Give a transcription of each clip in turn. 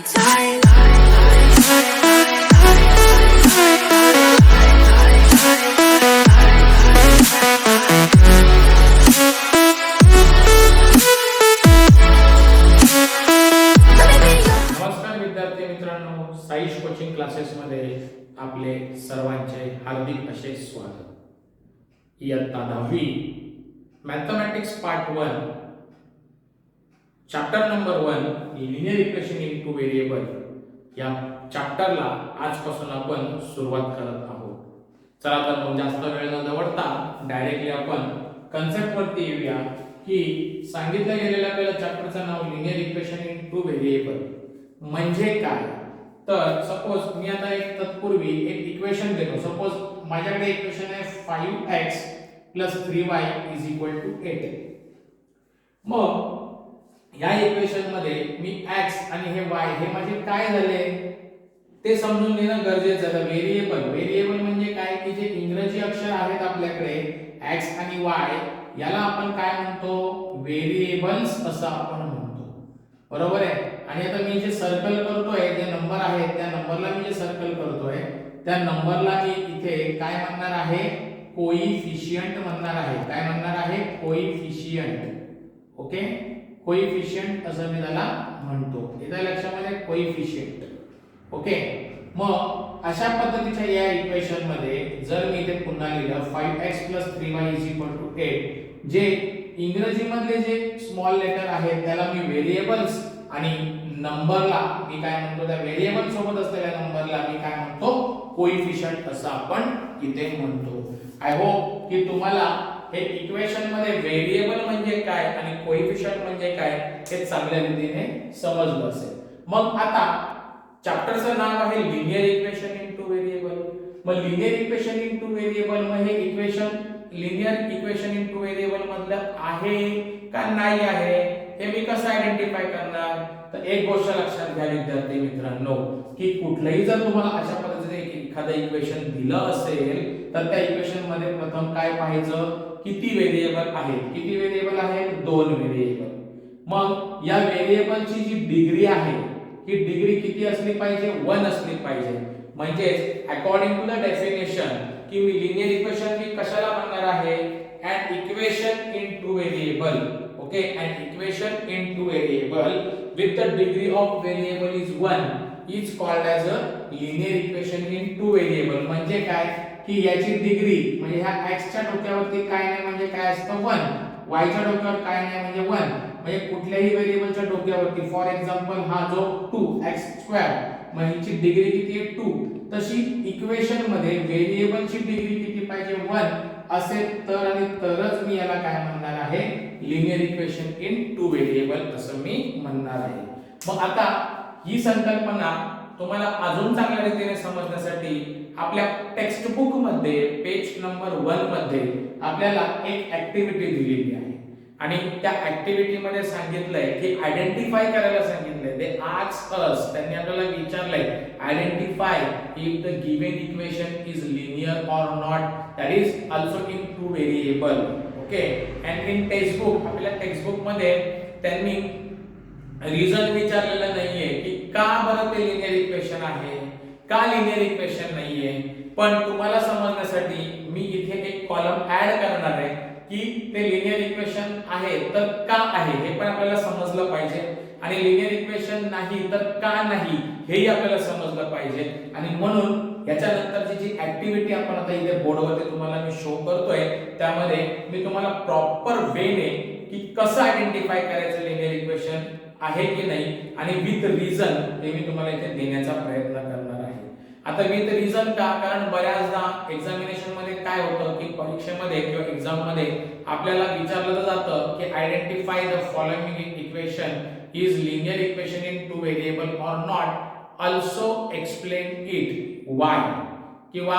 time. नमस्कार विद्यार्थी मित्रांनो, साईश कोचिंग क्लासेस मध्ये आपले सर्वांचे हार्दिक असे स्वागत. इयत्ता 10वी mathematics part 1 chapter number 1 linear equation in two variable या चॅप्टरला आजपासून आपण सुरुवात करत आहोत. चला तर मग जास्त वेळ न दवडता डायरेक्टली आपण कन्सेप्ट वरती येऊया की सांगितलं गेलेलं आपल्याला चॅप्टरचं नाव linear equation in two variable म्हणजे काय. तर सपोज मी आता एक तत्पूर्वी एक इक्वेशन देतो. सपोज माझ्याकडे इक्वेशन आहे 5x 3y 8. मग या इक्वेशन मध्ये मी x आणि हे y हे माझे काय झाले ते समजून घेणं गरजेचं आहे. व्हेरिएबल म्हणजे काय की जे इंग्रजी अक्षर आहेत आपल्याकडे x आणि y याला आपण काय म्हणतो, व्हेरिएबल्स असं आपण म्हणतो. बरोबर आहे. आणि आता मी जे सर्कल करतोय, जे नंबर आहे त्या नंबरला मी जे सर्कल करतोय त्या नंबरला मी इथे काय म्हणणार आहे, कोइफिशिएंट म्हणणार आहे. काय म्हणणार आहे, कोइफिशिएंट. ओके, कोइफिशिएंट असं मी त्याला म्हणतो. येतं लक्षामध्ये, कोइफिशिएंट. ओके, मग अशा पद्धतीच्या या इक्वेशन मध्ये जर मी इथे पुन्हा लिहिलं 5x 3y 8, जे इंग्रजी मधले जे स्मॉल लेटर आहेत त्याला मी व्हेरिएबल्स आणि नंबरला मी काय म्हणतो, त्या व्हेरिएबल सोबत असलेल्या नंबरला मी काय म्हणतो, कोइफिशिएंट असं आपण इथे म्हणतो. आय होप की तुम्हाला हे इक्वेशन मध्ये व्हेरिएबल म्हणजे काय आणि कोइफिशिएंट म्हणजे काय हे चांगल्या रीतीने समजलं असेल. मग आता चॅप्टरचं नाव आहे linear equation in two variable. मग linear equation in two variable मध्ये equation linear equation in two variable मधलं आहे का नाही आहे हे मी कसं आयडेंटिफाय करणार. तर एक गोष्ट लक्षात घ्या विद्यार्थी मित्रांनो, की कुठलंही जर तुम्हाला अशा पद्धतीने एखादं इक्वेशन दिलं असेल तर त्या इक्वेशन मध्ये प्रथम काय पाहायचं, किती व्हेरिएबल आहेत. किती व्हेरिएबल आहेत, 2 व्हेरिएबल. मग या व्हेरिएबलची जी डिग्री आहे ही डिग्री किती असली पाहिजे, 1 असली पाहिजे. म्हणजे अकॉर्डिंग टू द डेफिनेशन की मी लिनियर इक्वेशन मी कशाला म्हणणार आहे, an equation in two variable. Okay, an equation in two variable with the degree of variable is 1 is called as a linear equation in two variable. म्हणजे काय की याची degree म्हणजे ह्या x च्या डोक्यावरती काय नाही म्हणजे काय असतं 1, y च्या डोक्यावर काय नाही म्हणजे 1. म्हणजे कुठल्याही व्हेरिएबलच्या डोक्यावरती फॉर एक्झाम्पल हा जो 2x² मग हिची डिग्री किती आहे 2, तशी इक्वेशन मध्ये व्हेरिएबलची डिग्री किती पाहिजे 1 असेल तर आणि तरच मी याला काय म्हणणार आहे, linear equation in two variable असं मी म्हणणार आहे. मग आता ही संकल्पना तुम्हाला अजून चांगल्या रीतीने समजण्यासाठी आपल्या टेक्स्ट बुक मध्ये पेज नंबर 1 मध्ये आपल्याला एक ऍक्टिव्हिटी दिलेली आहे आणि त्या ऍक्टिव्हिटी मध्ये सांगितलंय की आयडेंटिफाय करायला सांगितलंय. ते आस्क अस, त्यांनी आपल्याला विचारलंय identify if the given equation is linear or not, that is also in two variable. Okay, and in text book आपल्या टेक्स्ट बुक मध्ये त्यांनी रिझन विचारलेलं नाहीये की का बरं ते लिनियर इक्वेशन आहे, का लिनियर इक्वेशन नाहीये. पण तुम्हाला समजण्यासाठी मी इथे एक कॉलम ऍड करणार आहे की ते लिनियर इक्वेशन आहे तर का आहे हे पण आपल्याला समजलं पाहिजे आणि लिनियर इक्वेशन नाही तर का नाही हेही आपल्याला समजलं पाहिजे. आणि म्हणून याच्यानंतरची जी ऍक्टिव्हिटी आपण आता इथे बोर्डवरती तुम्हाला मी शो करतोय त्यामध्ये मी तुम्हाला प्रॉपर वेने की कसं आयडेंटिफाय करायचं लिनियर इक्वेशन आहे की नाही आणि विथ रिझन हे मी तुम्हाला इथे देण्याचा प्रयत्न करणार आहे. आता विथ रिझन का, कारण बऱ्याचदा एक्झामिनेशन मध्ये काय होतं की परीक्षेमध्ये किंवा एक्झाम मध्ये आपल्याला विचारलं जातं की identify the following equation is linear equation in two variable और नॉट, ऑल्सो एक्सप्लेन इट व्हाय, किंवा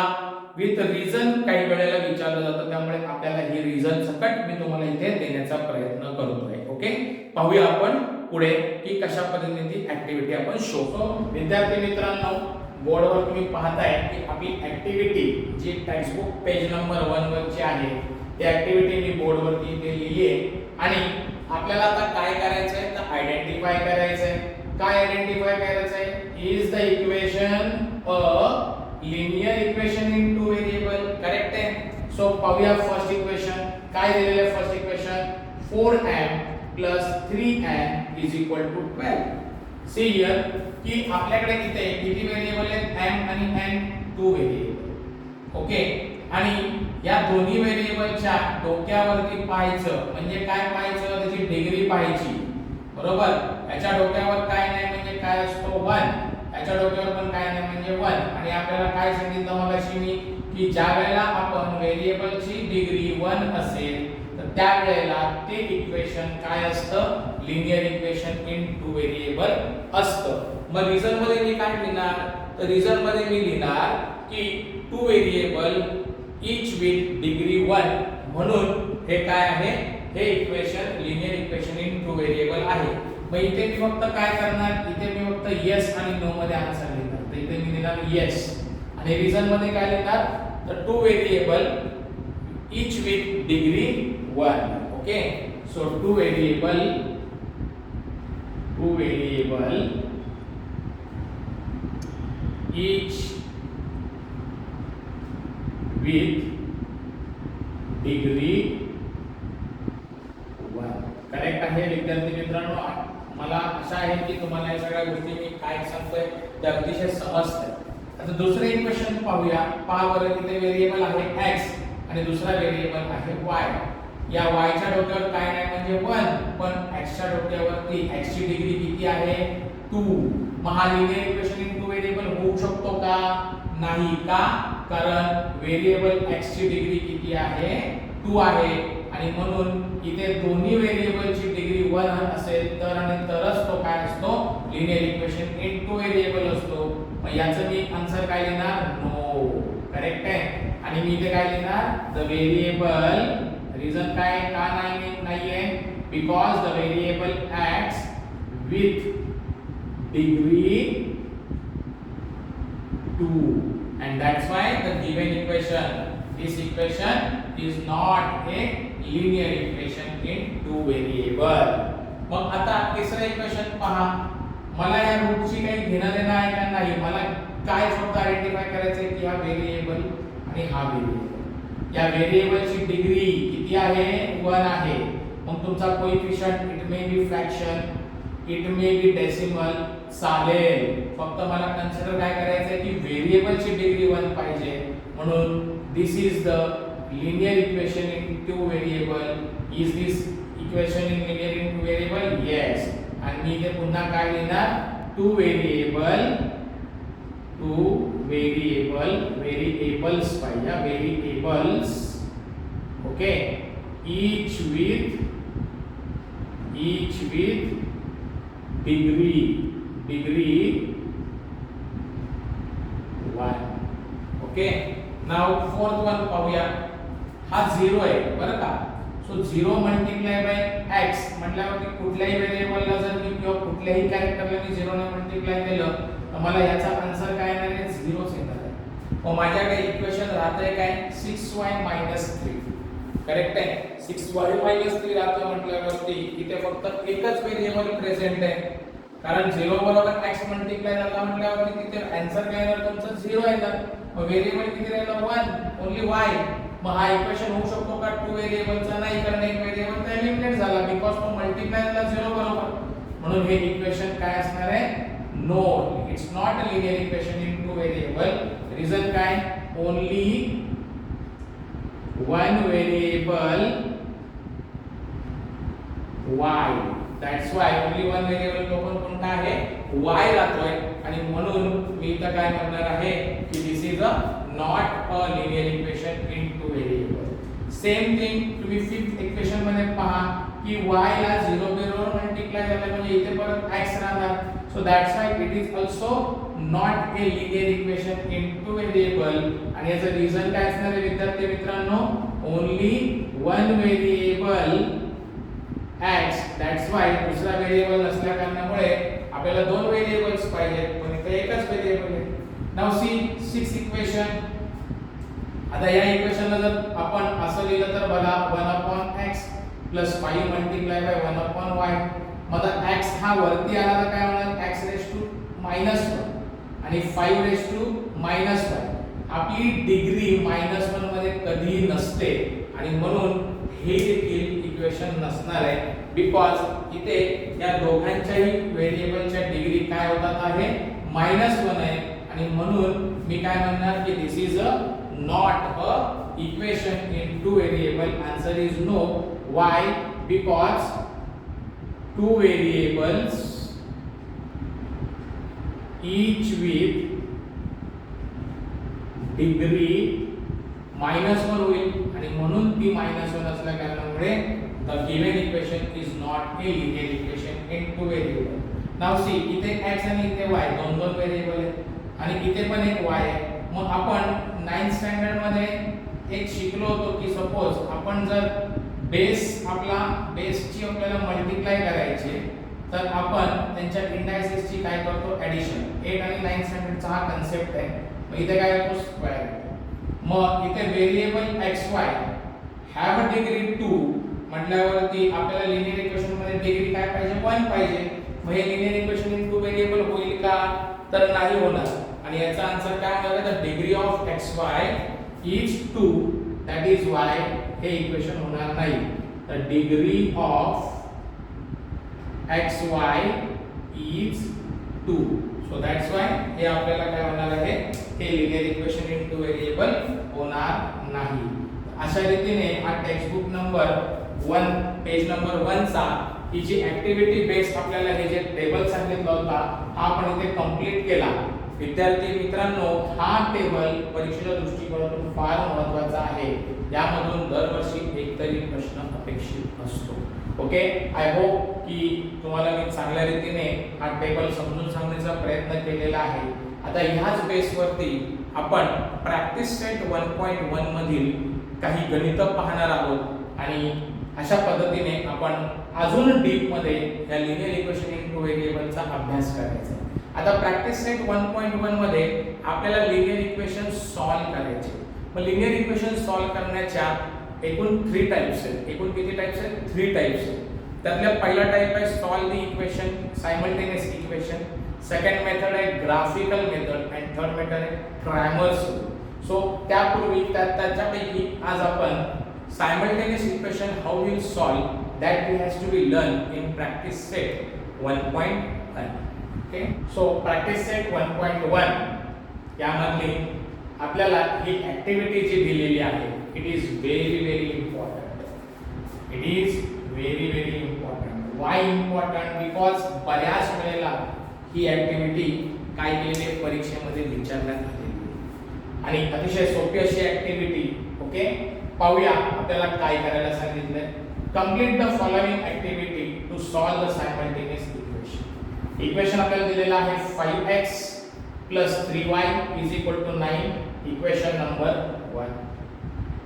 विथ रिझन काही वेळेला विचारलं जातं. त्यामुळे आपल्याला ही रिझन सकट मी तुम्हाला इथे देण्याचा प्रयत्न करतोय. ओके, पाहूया आपण पुढे की कशा पद्धतीने ती ऍक्टिव्हिटी आपण शो करू. विद्यार्थी मित्रांनो, बोर्डवर तुम्ही पाहताय की आपली ऍक्टिव्हिटी जी टेक्स्ट बुक पेज नंबर 1 वरची आहे ती ऍक्टिव्हिटी मी बोर्डवरती इथे लिहिली आहे आणि आपल्याला आता काय करायचंय तर आयडेंटिफाय करायचंय. काय आयडेंटिफाय करायचं आहे? Is the equation a linear equation in two variable? Correct आहे. सो पाहूया फर्स्ट इक्वेशन. काय दिलेलं आहे first equation? 4m plus 3n is equal to 12. See here की आपल्याकडे इथे किती व्हेरिएबल आहेत? m आणि n, 2 व्हेरिएबल. ओके. आणि या दोन्ही व्हेरिएबलच्या डोक्यावरती पाहायचं म्हणजे काय पाहायचं? त्याची डिग्री पाहायची. बरोबर. याच्या डोक्यावर काय नाही म्हणजे काय असतो? 1. याच्या डोक्यावर पण काय नाही म्हणजे 1. आणि आपल्याला काय सांगितलं मगाशी मी की ज्या वेळेला आपण व्हेरिएबलची डिग्री 1 असेल तर त्या वेळेला ते इक्वेशन काय असतं? Linear equation in two variable असतं. मग रिझन मध्ये मी काय लिहिणार? तर रिझन मध्ये मी लिहिणार की two variable each with degree 1 म्हणून हे काय आहे? हे equation linear equation in two variable आहे. मग इथे मी फक्त काय करणार? इथे मी फक्त येस आणि नो मध्ये आन्सर लिहिणार. तर इथे मी लिहिणार येस आणि रिझन मध्ये काय लिहिणार? तर two variable each with degree 1. Okay. So two variable each with degree 1. Correct आहे विद्यार्थी मित्रांनो. मला आशा आहे की तुम्हाला या सगळ्या गोष्टी मी काय सांगतोय ते अतिशय समजतात. आता दुसरे इक्वेशन पाहूया. पहा बरं, इथे व्हेरिएबल आहे x आणि दुसरा व्हेरिएबल आहे y. या y च्या डोक्यावर काय नाही म्हणजे 1, पण x च्या डोक्यावरती x ची डिग्री किती आहे? 2. मग हा linear equation in two variable होऊ शकतो का? नाही. का? कारण व्हेरिएबल x ची डिग्री किती आहे? 2 आहे आणि म्हणून इथे दोन्ही व्हेरिएबलची डिग्री 1 असेल तर आणि तरच तो काय असतो? Linear equation in two variable असतो. मग याचं मी आन्सर काय लिहिणार? नो. करेक्ट आहे. आणि मी इथे काय लिहिणार? The variable. रिझन काय? का नाहीये? Because the variable acts with degree 2 and that's why the given equation, this equation is not a linear equation in two variable. मग आता तिसरं इक्वेशन पहा. मला या रूटची काही घेणं देणं आहे का? नाही. मला काय फक्त आयडेंटिफाय करायचं आहे की हा व्हेरिएबल आणि हा व्हेरिएबल. या व्हेरिएबलची डिग्री किती आहे? 1 आहे. मग तुमचा coefficient it may be fraction, it may be decimal, चालेल. फक्त मला कन्सिडर काय करायचं आहे की व्हेरिएबलची डिग्री 1 पाहिजे. म्हणून this is the linear equation in two variable. Is this equation in linear in two variable? Yes. आणि मी इथे पुन्हा काय लिहिणार? टू व्हेरिएबल्स पाहिजे. Variables. Okay. each with degree 1. Okay. Now fourth one पाहूया. हा 0 आहे बरं का. सो 0 मल्टिप्लाय बाय x म्हटल्यावर कुठल्याही व्हेरिएबलला जर मी किंवा कुठल्याही कॅरेक्टरला मी 0 ने मल्टिप्लाय केलं तर मला याचा आन्सर काय येणार आहे? 0च येणार आहे. मग माझ्याकडे इक्वेशन राहतंय काय? 6y 3. करेक्ट आहे. 6y 3 राहतं म्हटल्यावरती इथे फक्त एकच व्हेरिएबल प्रेझेंट आहे. कारण 0 बरोबर x मल्टिप्लाय झाला म्हटल्यावरती तिथे आन्सर काय येणार? तुमचा 0 येणार. मग व्हेरिएबल किती राहिला? 1. Only y. मग हा इक्वेशन होऊ शकतो का टू व्हेरिएबलचा? नाही, कारण एक व्हेरिएबल तर एलिमिनेट झाला बिकॉज तो मल्टिप्लाय झाला 0 बरोबर. म्हणून हे इक्वेशन काय असणार आहे? No. It's not a linear equation in two variable. Reason काय? Only one variable y. That's why only one variable कोणता आहे? y राहतोय. आणि म्हणून मी इथं काय म्हणणार आहे की this is a not a linear equation in two variable. Same thing तुम्ही फिफ्थ इक्वेशन मध्ये पहा की y ला 0 बरोबर मल्टिप्लाय झाला म्हणजे इथे परत x राहणार. So that's why it is also not a linear equation in two variable. आणि याचं रिझन काय असणार आहे विद्यार्थी मित्रांनो? Only one variable x. That's why दुसरा व्हेरिएबल नसल्या कारणामुळे आपल्याला दोन व्हेरिएबल्स पाहिजेत पण इथे एकच व्हेरिएबल आहे. Now see 6 equation. आता या इक्वेशनला जर आपण असं लिहिलं तर बघा 1/x + 5 × 1/y. मग आता x हा वरती आला तर काय होणार x रेज टू -1 आणि 5 रेज टू -1. आपली डिग्री -1 मध्ये कधीही नसते आणि म्हणून हे देखील इक्वेशन नसणार आहे बिकॉज इथे या दोघांच्याही व्हेरिएबलच्या डिग्री काय होतात आहे -1 आहे आणि म्हणून मी काय म्हणणार की this is a not a equation in two variable. Answer is no. Why? Because two variables each with degree -1 होईल आणि म्हणून ती -1 असल्या कारणामुळे the given equation is not a linear equation in two variable. now see इथे x आणि इथे y दोन व्हेरिएबल आहेत आणि इथे पण एक y आहे. मग आपण 9th स्टँडर्ड मध्ये एक शिकलो होतो की सपोज आपण जर बेसची आपल्याला मल्टिप्लाय करायची तर आपण त्यांच्या इंडायसेसची काय करतो ऍडिशन. 8 आणि 9 स्टँडर्डचा हा कन्सेप्ट आहे. मग इथे काय होतो स्क्वेअर. मग इथे variable xy have a degree 2 म्हटल्यावरती आपल्याला लिनियर इक्वेशन मध्ये डिग्री काय पाहिजे 1 पाहिजे. मग हे linear equation in two variable होईल का? तर नाही होणार. आणि याचा आन्सर काय होणार आहे? The degree of xy is 2 that is why हे इक्वेशन होणार नाही. The degree of xy is 2. So that's why हे आपल्याला काय होणार आहे हे linear equation in two variable होणार नाही. अशा रीतीने हा टेक्स्टबुक नंबर 1 पेज नंबर 1 चा ही जी ऍक्टिव्हिटी बेस्ड आपल्याला हे जे टेबल सांगितलं होता हा आपण इथे कंप्लीट केला. विद्यार्थी मित्रांनो हा टेबल परीक्षेच्या दृष्टिकोनातून फार महत्त्वाचा आहे. यामधून दरवर्षी एक तरी प्रश्न अपेक्षित असतो. ओके, आय होप की तुम्हाला मी चांगल्या रीतीने हा टेबल समजून सांगण्याचा प्रयत्न केलेला आहे. आता ह्याच बेसवरती आपण प्रॅक्टिस सेट 1.1 मधील काही गणित पाहणार आहोत आणि अशा पद्धतीने आपण अजून डीप मध्ये या लिनियर इक्वेशन इन टू व्हेरिएबलचा अभ्यास करायचा. आता प्रॅक्टिस सेट 1.1 मध्ये आपल्याला लिनियर इक्वेशन सॉल्व्ह करायचे. मग लिनियर इक्वेशन सॉल्व्ह करण्याच्या एकूण 3 टाइप्स आहेत. एकूण किती टाइप्स आहेत? 3 टाइप्स आहेत. त्यातला पहिला टाइप आहे solve the equation simultaneous equation. Second method आहे graphical method and third method आहे क्रॅमर्स. सो त्यापूर्वी त्याच्यापैकी आज आपण simultaneous equation how will solve that we has to be learn in practice set 1.1. Okay, so practice set 1.1 यामधली आपल्याला ही activity जी दिलेली आहे it is very important. It is very important. Why important? Because बऱ्याच वेळेला ही ऍक्टिव्हिटी काय केलेली आहे परीक्षेमध्ये विचारण्यात आलेली आणि अतिशय सोपी अशी ऍक्टिव्हिटी. ओके, पाहूया आपल्याला काय करायला सांगितलंय. Complete the following activity to solve the simultaneous equation. Equation आपल्याला दिलेला आहे 5x plus 3y is equal to 9. Equation number 1.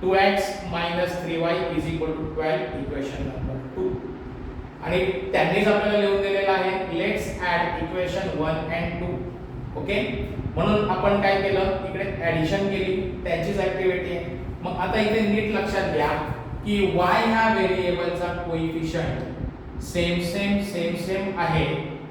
2x minus 3y is equal to 12. Equation number 2. आणि त्यांनीच आपल्याला लिहून दिलेला आहे let's add equation 1 and 2. Okay, म्हणून आपण काय केलं इकडे ऍडिशन केली त्यांचीच ऍक्टिव्हिटी आहे. मग आता इथे नीट लक्षात घ्या की y ह्या व्हेरिएबलचा कोएफिशियंट सेम आहे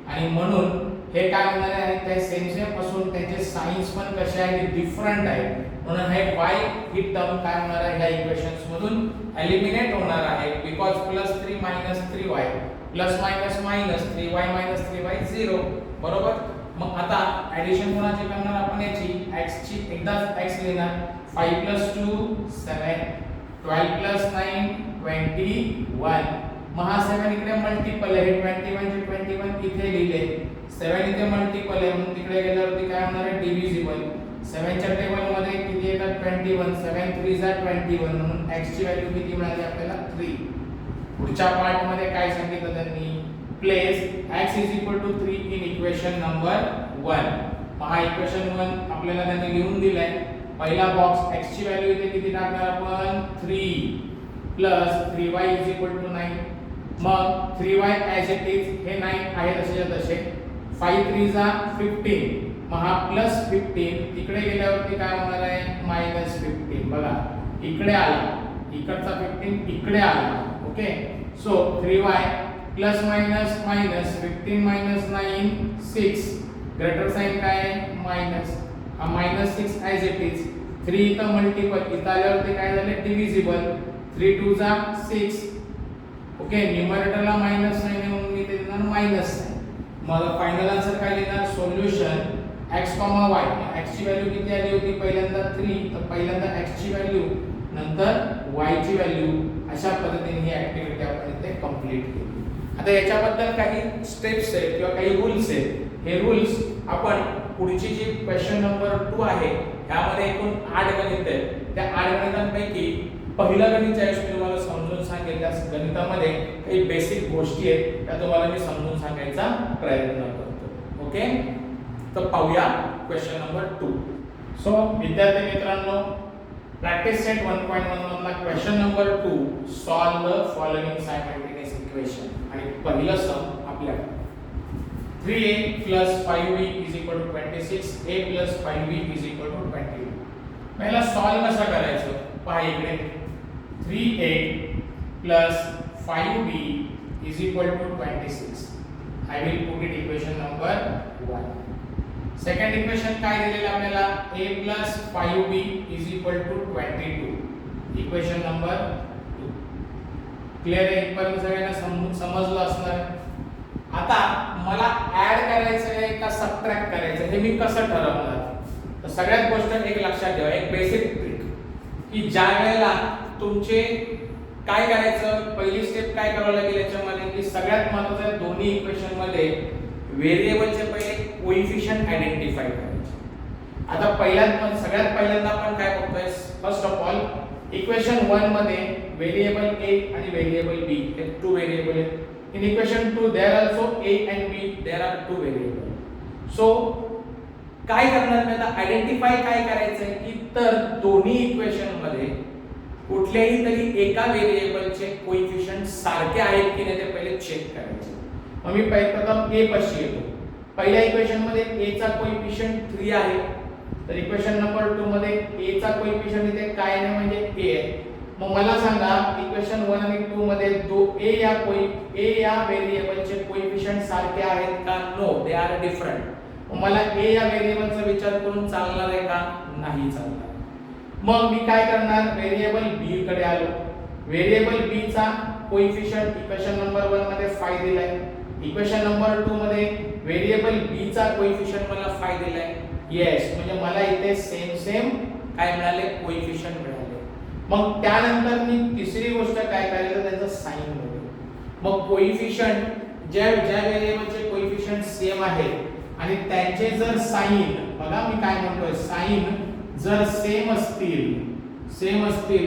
आणि म्हणून हे काय होणार आहे ते सेम असून त्यांचे साइन्स पण कसे आहेत डिफरंट आहे. म्हणून हे y ही टर्म काय होणार आहे ह्या इक्वेशन्स मधून एलिमिनेट होणार आहे because +3 - 3y plus minus minus 3y - 3y 0. बरोबर. मग आता ऍडिशन कोणाची करणार आपण याची x ची एकदाच x लिहिणार 5 + 2 7 12 + 9 21. मग हा 7 इकडे मल्टिपल आहे 21 चे 21 इथे लिहिले 7 इथे मल्टिपल आहे म्हणून तिकडे गेल्यावरती काय होणार आहे डिव्हिजिबल. 7 च्या टेबल मध्ये किती येतात 21. 7 3 = 21 म्हणून x ची व्हॅल्यू किती मिळाली आपल्याला 3. पुढच्या पार्ट मध्ये काय सांगितलं त्यांनी place x = 3 in equation number 1. हा इक्वेशन 1 आपल्याला त्यांनी लिहून दिलाय. पहिला बॉक्स x ची व्हॅल्यू इथे किती टाकणार आपण 3 + 3y = 9. मग 3y ॲज इट इज हे 9 आहे तसे 5 3 = 15. मग हा +15 तिकडे गेल्यावरती काय होणार आहे -15. बघा इकडे आला इकडचा 15 इकडे आला. Okay, so 3y plus minus minus 15 minus 9 6 greater sign काय आहे मायनस हा मायनस 6 ॲज इट इज 3 इथं मल्टिपल इथं आल्यावरती काय झाले डिव्हिजिबल 3 2 जा 6 ओके न्यूमरेटरला मायनस नाही म्हणून मी ते देणार मायनस नाही मग फायनल आन्सर काय लिहिणार सोल्युशन x, y x ची व्हॅल्यू किती आली होती पहिल्यांदा 3 तर पहिल्यांदा x ची व्हॅल्यू नंतर y ची व्हॅल्यू अशा पद्धतीने ही ऍक्टिव्हिटी आपण इथे कंप्लीट केली आता याच्याबद्दल काही स्टेप्स आहेत किंवा काही रूल्स आहेत हे रूल्स आपण पुढची जी क्वेश्चन नंबर 2 आहे यामध्ये एकूण 8 गणित आहेत त्या 8 गणितांपैकी पहिलं गणित ज्यावेळेस मी तुम्हाला समजून सांगेल त्या गणितामध्ये काही बेसिक गोष्टी आहेत त्या तुम्हाला मी समजून सांगायचा प्रयत्न करतो ओके तर पाहूया क्वेश्चन नंबर 2 सो विद्यार्थी मित्रांनो प्रॅक्टिस सेट 1.1 मधला question number 2 solve the following simultaneous equation आणि पहिलं सम आपल्याला 3a plus 5b is equal to 26 a plus 5b is equal to 22 पहिला सॉल्व कसा करायचं पहा इकडे 3a plus 5b is equal to 26 I will put it equation number 1 second equation काय दिलेलं आपल्याला a plus 5b is equal to 22 equation number 2 clear आहे इथपर्यंत सगळ्यांना समजलं असणार आता मला ऍड करायचं आहे का सबट्रॅक्ट करायचं हे मी कसं ठरवणार तर सगळ्यात गोष्ट एक लक्षात ठेवा एक बेसिक ट्रिक की ज्या वेळेला तुमचे काय करायचं पहिली स्टेप काय करावं लागेल याच्यामध्ये की सगळ्यात महत्त्वाचं आहे दोन्ही इक्वेशन मध्ये व्हेरिएबलचे पहिले कोएफिशिएंट आयडेंटिफाय करायचे आता सगळ्यात पहिल्यांदा आपण काय बघतोय फर्स्ट ऑफ ऑल इक्वेशन 1 मध्ये व्हेरिएबल a आणि व्हेरिएबल b हे टू व्हेरिएबल आहेत in equation 2 there also a and b there are two variable so काय करणार मी आता आयडेंटिफाय काय करायचंय की तर दोन्ही इक्वेशन मध्ये कुठल्याही तरी एका व्हेरिएबलचे कोएफिशिएंट सारखे आहेत की नाही ते पहिले चेक करायचे मग मी प्रथम a पाशी येतो पहिल्या इक्वेशन मध्ये a चा कोएफिशिएंट 3 आहे तर इक्वेशन नंबर 2 मध्ये a चा कोएफिशिएंट इथे काय आहे म्हणजे a आहे मग मला सांगा इक्वेशन 1 आणि 2 मध्ये a या व्हेरिएबलचे कोएफिशिएंट सारखे आहेत का नो दे आर डिफरंट मग मला a या व्हेरिएबलचा विचार करून चालणार आहे का नाही चालणार मग मी काय करणार व्हेरिएबल b कडे आलो व्हेरिएबल b चा कोएफिशिएंट इक्वेशन नंबर 1 मध्ये 5 दिलाय इक्वेशन नंबर 2 मध्ये व्हेरिएबल b चा कोएफिशिएंट मला 5 दिलाय येस म्हणजे मला इथे सेम काय मिळाले कोएफिशिएंट मिळाले मग त्यानंतर मी तिसरी गोष्ट काय करायचं त्यांचा साइन बघू मग कोएफिशिएंट ज्या व्हेरिएबलचे कोएफिशिएंट सेम आहेत आणि त्यांचे जर साइन बघा मी काय म्हणतोय साइन जर सेम असतील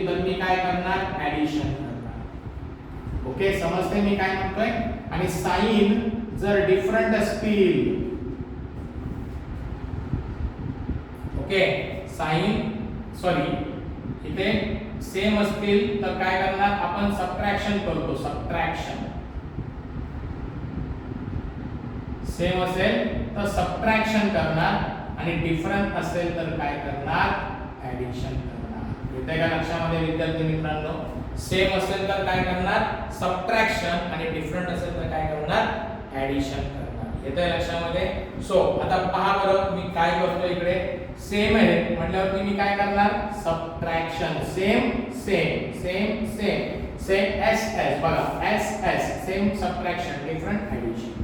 तर मी काय करणार ऍडिशन करणार ओके समजते मी काय म्हणतोय आणि साइन जर डिफरंट असतील ओके साइन सॉरी इथे सेम असतील तर काय करणार आपण सबट्रॅक्शन करतो सबट्रॅक्शन सेम असेल तर सबट्रॅक्शन करणार आणि डिफरंट असेल तर काय करणार ऍडिशन करणार येते का लक्षामध्ये विद्यार्थी मित्रांनो सेम असेल तर काय करणार सबट्रॅक्शन आणि डिफरंट असेल तर काय करणार ऍडिशन करणार येते लक्षामध्ये सो आता पहा बरं मी काय करतो इकडे सेम आहे म्हटल्यावरती मी काय करणार सबट्रॅक्शन सेम एस बघा S same subtraction different addition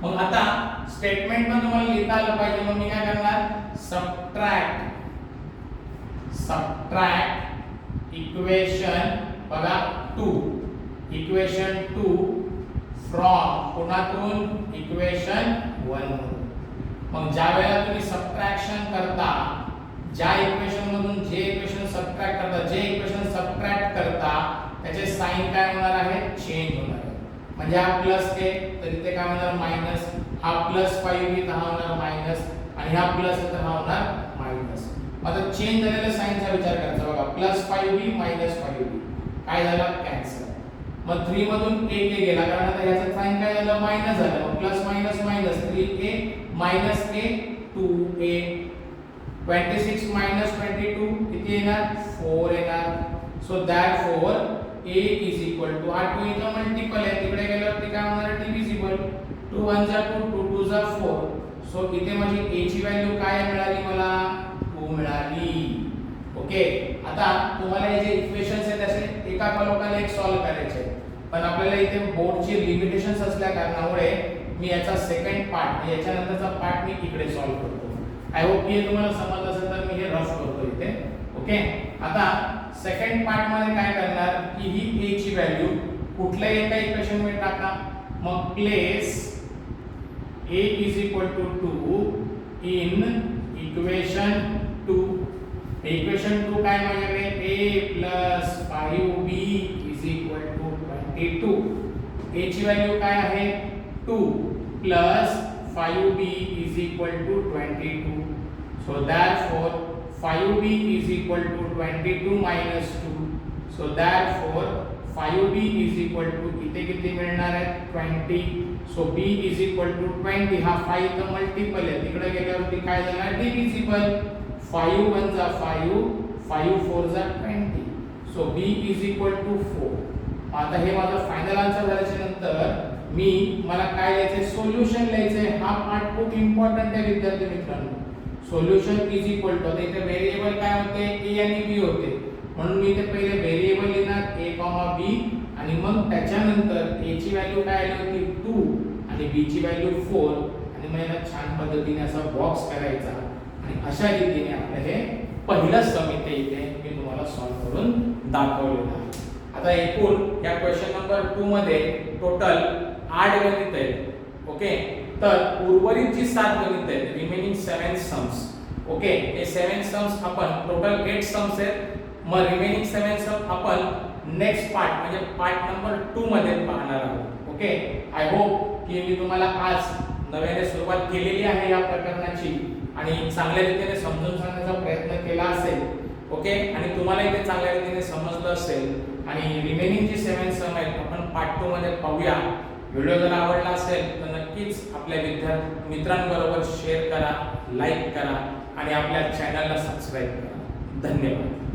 मग आता स्टेटमेंट मध्ये तुम्हाला लिहिता आलं पाहिजे मग मी काय करणार सबट्रॅक्ट इक्वेशन बघा 2 इक्वेशन 2 फ्रॉम कोणातून इक्वेशन 1 मधून मग ज्या वेळेला तुम्ही सबट्रॅक्शन करता ज्या इक्वेशन मधून जे इक्वेशन सबट्रॅक्ट करता त्याचे साइन काय होणार आहे चेंज होणार आहे म्हणजे हा प्लस a तर इथे काय होणार मायनस हा प्लस 5 इथे हा होणार मायनस आणि हा प्लस तर हा होणार मायनस आता चेंज झालेल्या साइनचा विचार करायचा बघा प्लस 5b मायनस 5b काय झालं कॅन्सल मग 3 मधून a गेला कारण आता याचा साइन काय झालं मायनस झालं मग plus minus 3a minus a 2a 26 minus 22 किती येणार 4 येणार so therefore a is equal to हा 2 इथं मल्टिपल आहे, तिकडे गेल्यावरती काय होणार आहे डिव्हिजिबल. 2 1 जा 2, 2 2 जा 4. सो इथे माझी a ची व्हॅल्यू काय मिळाली मला 2 मिळाली. ओके. आता तुम्हाला हे जे इक्वेशन्स आहेत असे एका पाठोपाठ एक सॉल्व्ह करायचे, पण आपल्याला इथे बोर्डची लिमिटेशन्स असल्या कारणामुळे मी याचा सेकंड पार्ट याच्यानंतरचा पार्ट मी इकडे सॉल्व्ह करतो. आय होप की हे तुम्हाला समजत असेल तर मी हे रफ करतो इथे. ओके. आता सेकंड पार्ट मध्ये काय करणार की ही a ची व्हॅल्यू कुठल्याही एका इक्वेशन मध्ये टाका. मग place a is equal to 2 in equation 2. Equation 2 काय माझ्याकडे a plus 5b is equal to 22. a ची व्हॅल्यू काय आहे 2 plus 5b is equal to 22. So therefore 5b is equal to 22 minus 2. So therefore 5b is equal to इथे किती मिळणार आहे 20. So b is equal to 20. हा 5 इथं multiple आहे, तिकडे गेल्यावरती काय झालं डिव्हिजिबल. 5 1 जा 5, 5 4 जा 20. So b is equal to 4. आता हे माझं फायनल आन्सर झाल्याच्या नंतर मला काय लिहायचे सोल्युशन लिहायचे. हा पार्ट खूप इम्पॉर्टंट आहे विद्यार्थी मित्रांनो. सोल्युशन इज इक्वल टू आता इथे व्हेरिएबल काय होते a आणि b होते, म्हणून मी इथे पहिले व्हेरिएबल लिहिणार a, b आणि मग त्याच्यानंतर a ची व्हॅल्यू काय आली होती 2 आणि b ची व्हॅल्यू 4 आणि मग याला छान पद्धतीने असा बॉक्स करायचा आणि अशा रीतीने आपलं हे पहिलं सम इथे मी तुम्हाला सॉल्व्ह करून दाखवलेलं आहे. आता एकूण या क्वेश्चन नंबर 2 मध्ये टोटल 8 गणित आहेत. ओके. तर उर्वरित जी 7 गणित आहेत रिमेनिंग 7 सम्स. ओके. हे 7 सम्स आपण टोटल 8 सम्स आहेत. मग रिमेनिंग 7 सम आपण नेक्स्ट पार्ट म्हणजे पार्ट नंबर 2 मध्ये पाहणार आहोत. ओके. आय होप की मी तुम्हाला आज नव्याने सुरुवात केलेली आहे या प्रकरणाची आणि चांगल्या रीतीने समजून सांगण्याचा प्रयत्न केला असेल. ओके. आणि तुम्हाला इथे चांगल्या रीतीने समजलं असेल आणि रिमेनिंग जी 7 सम आहेत आपण पार्ट 2 मध्ये पाहूया. व्हिडिओ जर आवडला असेल तर नक्कीच आपल्या मित्रांबरोबर शेअर करा, लाईक करा आणि आपल्या चॅनलला सबस्क्राईब करा. धन्यवाद.